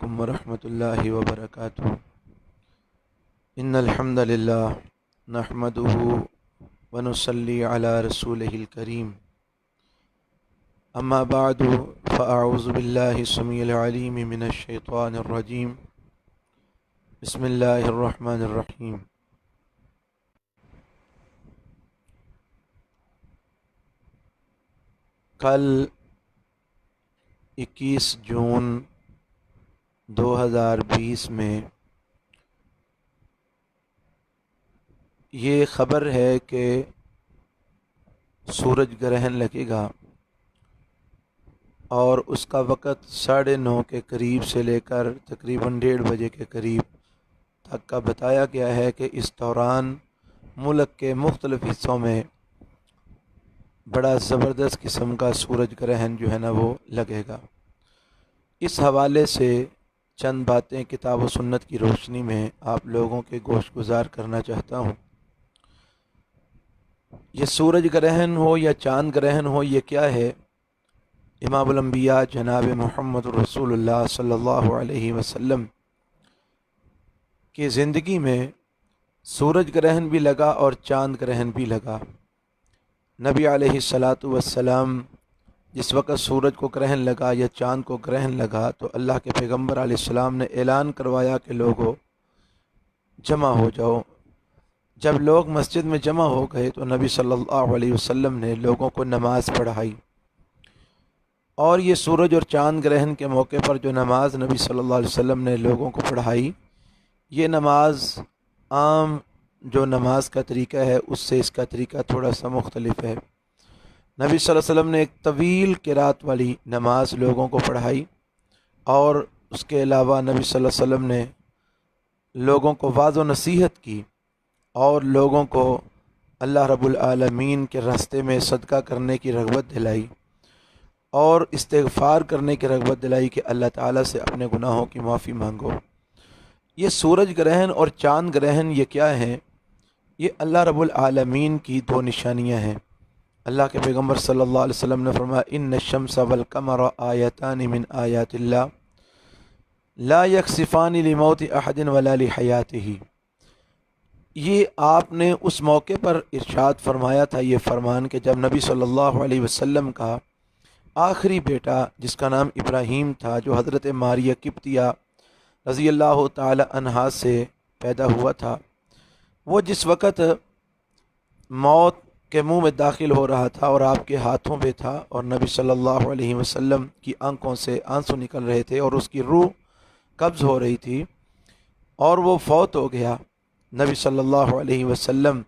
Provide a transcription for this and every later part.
علیکم ورحمۃ اللہ وبرکاتہ۔ ان الحمد للہ نحمدہ ونصلی علی رسولہ الکریم، اما بعد فاعوذ باللہ السمیع العلیم من الشیطان الرجیم، بسم اللہ الرحمن الرحیم۔ کل 21 جون 2020 میں یہ خبر ہے کہ سورج گرہن لگے گا، اور اس کا وقت 9:30 کے قریب سے لے کر تقریباً 1:30 بجے کے قریب تک کا بتایا گیا ہے کہ اس دوران ملک کے مختلف حصوں میں بڑا زبردست قسم کا سورج گرہن جو ہے نا وہ لگے گا۔ اس حوالے سے چند باتیں کتاب و سنت کی روشنی میں آپ لوگوں کے گوش گزار کرنا چاہتا ہوں۔ یہ سورج گرہن ہو یا چاند گرہن ہو، یہ کیا ہے؟ امام الانبیاء جناب محمد رسول اللہ صلی اللہ علیہ وسلم کی زندگی میں سورج گرہن بھی لگا اور چاند گرہن بھی لگا۔ نبی علیہ الصلاۃ والسلام جس وقت سورج کو گرہن لگا یا چاند کو گرہن لگا تو اللہ کے پیغمبر علیہ السلام نے اعلان کروایا کہ لوگوں جمع ہو جاؤ۔ جب لوگ مسجد میں جمع ہو گئے تو نبی صلی اللہ علیہ وسلم نے لوگوں کو نماز پڑھائی، اور یہ سورج اور چاند گرہن کے موقع پر جو نماز نبی صلی اللہ علیہ وسلم نے لوگوں کو پڑھائی، یہ نماز عام جو نماز کا طریقہ ہے اس سے اس کا طریقہ تھوڑا سا مختلف ہے۔ نبی صلی اللہ علیہ وسلم نے ایک طویل قرات والی نماز لوگوں کو پڑھائی، اور اس کے علاوہ نبی صلی اللہ علیہ وسلم نے لوگوں کو واعظ و نصیحت کی اور لوگوں کو اللہ رب العالمین کے راستے میں صدقہ کرنے کی رغبت دلائی اور استغفار کرنے کی رغبت دلائی کہ اللہ تعالیٰ سے اپنے گناہوں کی معافی مانگو۔ یہ سورج گرہن اور چاند گرہن یہ کیا ہیں؟ یہ اللہ رب العالمین کی دو نشانیاں ہیں۔ اللہ کے پیغمبر صلی اللہ علیہ وسلم نے فرمایا ان الشمس والقمر آیتان من آیات اللہ لا یکسفان لموت احد ولا لحیاتہ۔ یہ آپ نے اس موقع پر ارشاد فرمایا تھا یہ فرمان کہ جب نبی صلی اللہ علیہ وسلم کا آخری بیٹا جس کا نام ابراہیم تھا، جو حضرت ماریہ قبطیہ رضی اللہ تعالی عنہا سے پیدا ہوا تھا، وہ جس وقت موت کے منہ میں داخل ہو رہا تھا اور آپ کے ہاتھوں پہ تھا، اور نبی صلی اللہ علیہ وسلم کی آنکھوں سے آنسو نکل رہے تھے اور اس کی روح قبض ہو رہی تھی اور وہ فوت ہو گیا۔ نبی صلی اللہ علیہ وسلم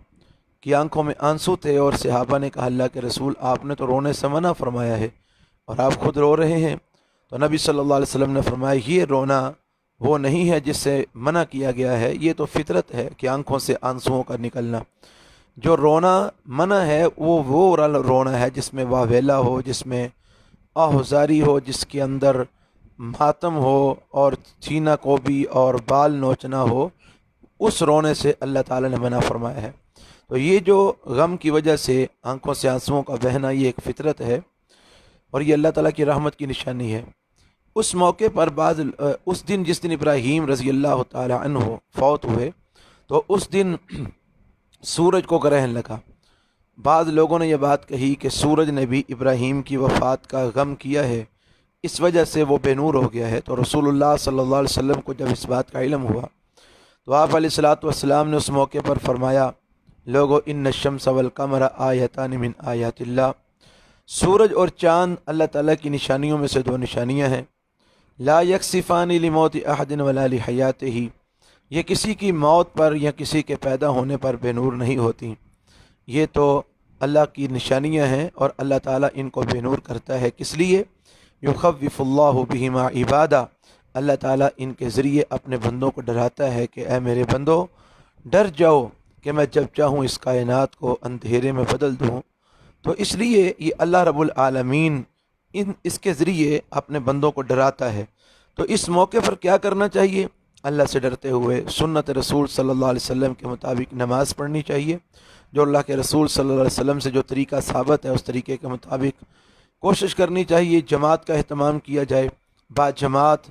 کی آنکھوں میں آنسو تھے اور صحابہ نے کہا اللہ کے رسول آپ نے تو رونے سے منع فرمایا ہے اور آپ خود رو رہے ہیں۔ تو نبی صلی اللہ علیہ وسلم نے فرمایا یہ رونا وہ نہیں ہے جس سے منع کیا گیا ہے، یہ تو فطرت ہے کہ آنکھوں سے آنسوؤں کا نکلنا۔ جو رونا منع ہے وہ رونا ہے جس میں واویلا ہو، جس میں آہذاری ہو، جس کے اندر ماتم ہو اور سینہ کوبی اور بال نوچنا ہو، اس رونے سے اللہ تعالیٰ نے منع فرمایا ہے۔ تو یہ جو غم کی وجہ سے آنکھوں سے آنسوؤں کا بہنا یہ ایک فطرت ہے اور یہ اللہ تعالیٰ کی رحمت کی نشانی ہے۔ اس موقع پر اس دن جس دن ابراہیم رضی اللہ تعالی عنہ فوت ہوئے تو اس دن سورج کو گرہن لگا۔ بعض لوگوں نے یہ بات کہی کہ سورج نے بھی ابراہیم کی وفات کا غم کیا ہے، اس وجہ سے وہ بے نور ہو گیا ہے۔ تو رسول اللہ صلی اللہ علیہ وسلم کو جب اس بات کا علم ہوا تو آپ علیہ الصلاۃ والسلام نے اس موقع پر فرمایا لوگو ان الشمس والقمر آیتان من آیات اللہ، سورج اور چاند اللہ تعالیٰ کی نشانیوں میں سے دو نشانیاں ہیں۔ لا یکسفان لموت احد ولا لحیاتہ، یہ کسی کی موت پر یا کسی کے پیدا ہونے پر بے نور نہیں ہوتی، یہ تو اللہ کی نشانیاں ہیں اور اللہ تعالیٰ ان کو بے نور کرتا ہے۔ کس لیے؟ یخوف اللہ بہما عبادہ، اللہ تعالیٰ ان کے ذریعے اپنے بندوں کو ڈراتا ہے کہ اے میرے بندو ڈر جاؤ کہ میں جب چاہوں اس کائنات کو اندھیرے میں بدل دوں۔ تو اس لیے یہ اللہ رب العالمین اس کے ذریعے اپنے بندوں کو ڈراتا ہے۔ تو اس موقع پر کیا کرنا چاہیے؟ اللہ سے ڈرتے ہوئے سنت رسول صلی اللہ علیہ وسلم کے مطابق نماز پڑھنی چاہیے۔ جو اللہ کے رسول صلی اللہ علیہ وسلم سے جو طریقہ ثابت ہے اس طریقے کے مطابق کوشش کرنی چاہیے، جماعت کا اہتمام کیا جائے، با جماعت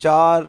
4,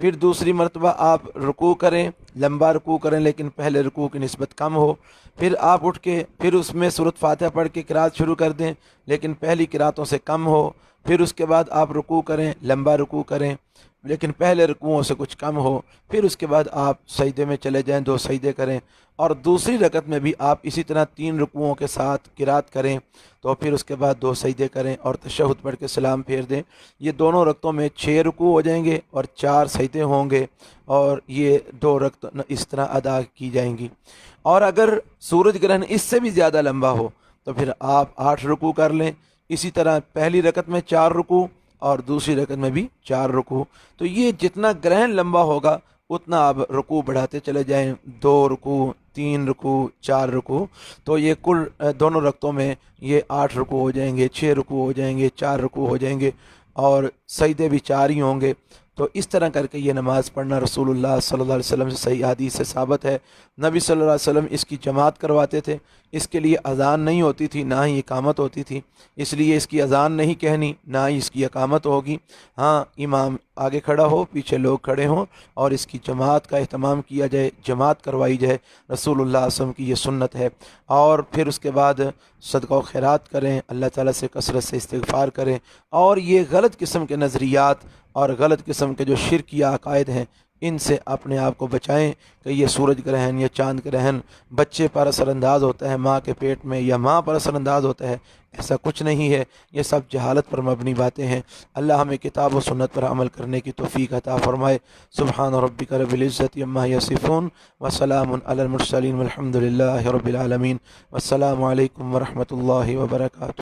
پھر دوسری مرتبہ آپ رکوع کریں، لمبا رکوع کریں لیکن پہلے رکوع کی نسبت کم ہو، پھر آپ اٹھ کے پھر اس میں سورۃ فاتحہ پڑھ کے قرات شروع کر دیں لیکن پہلی قراتوں سے کم ہو، پھر اس کے بعد آپ رکوع کریں، لمبا رکوع کریں لیکن پہلے رکوعوں سے کچھ کم ہو، پھر اس کے بعد آپ سجدے میں چلے جائیں، 2 سجدے کریں، اور دوسری رکعت میں بھی آپ اسی طرح 3 رکوعوں کے ساتھ قرات کریں، تو پھر اس کے بعد 2 سجدے کریں اور تشہد پڑھ کے سلام پھیر دیں۔ یہ دونوں رکعتوں میں 6 رکوع ہو جائیں گے اور 4 سجدے ہوں گے، اور یہ 2 رکعت اس طرح ادا کی جائیں گی۔ اور اگر سورج گرہن اس سے بھی زیادہ لمبا ہو تو پھر آپ 8 رکوع کر لیں، اسی طرح پہلی رکعت میں 4 رکوع اور دوسری رکعت میں بھی 4 رکوع۔ تو یہ جتنا گرہن لمبا ہوگا اتنا آپ رکوع بڑھاتے چلے جائیں، 2 رکوع، 3 رکوع، 4 رکوع، تو یہ کل دونوں رکعتوں میں یہ 8 رکوع ہو جائیں گے، 6 رکوع ہو جائیں گے، 4 رکوع ہو جائیں گے، اور سجدے بھی 4 ہی ہوں گے۔ تو اس طرح کر کے یہ نماز پڑھنا رسول اللہ صلی اللہ علیہ وسلم سے صحیح حدیث سے ثابت ہے۔ نبی صلی اللہ علیہ وسلم اس کی جماعت کرواتے تھے، اس کے لیے اذان نہیں ہوتی تھی، نہ ہی اقامت ہوتی تھی، اس لیے اس کی اذان نہیں کہنی، نہ ہی اس کی اقامت ہوگی۔ ہاں، امام آگے کھڑا ہو، پیچھے لوگ کھڑے ہوں اور اس کی جماعت کا اہتمام کیا جائے، جماعت کروائی جائے، رسول اللہ صلی اللہ علیہ وسلم کی یہ سنت ہے۔ اور پھر اس کے بعد صدقہ و خیرات کریں، اللہ تعالیٰ سے کثرت سے استغفار کریں، اور یہ غلط قسم کے نظریات اور غلط قسم کے جو شرکیہ عقائد ہیں ان سے اپنے آپ کو بچائیں کہ یہ سورج گرہن یا چاند گرہن بچے پر اثر انداز ہوتا ہے ماں کے پیٹ میں، یا ماں پر اثر انداز ہوتا ہے، ایسا کچھ نہیں ہے، یہ سب جہالت پر مبنی باتیں ہیں۔ اللہ ہمیں کتاب و سنت پر عمل کرنے کی توفیق عطا فرمائے۔ سبحان ربک رب العزت عما یصفون وسلام علی المرسلین والحمد للہ رب العالمین، والسلام علیکم ورحمۃ اللہ وبرکاتہ۔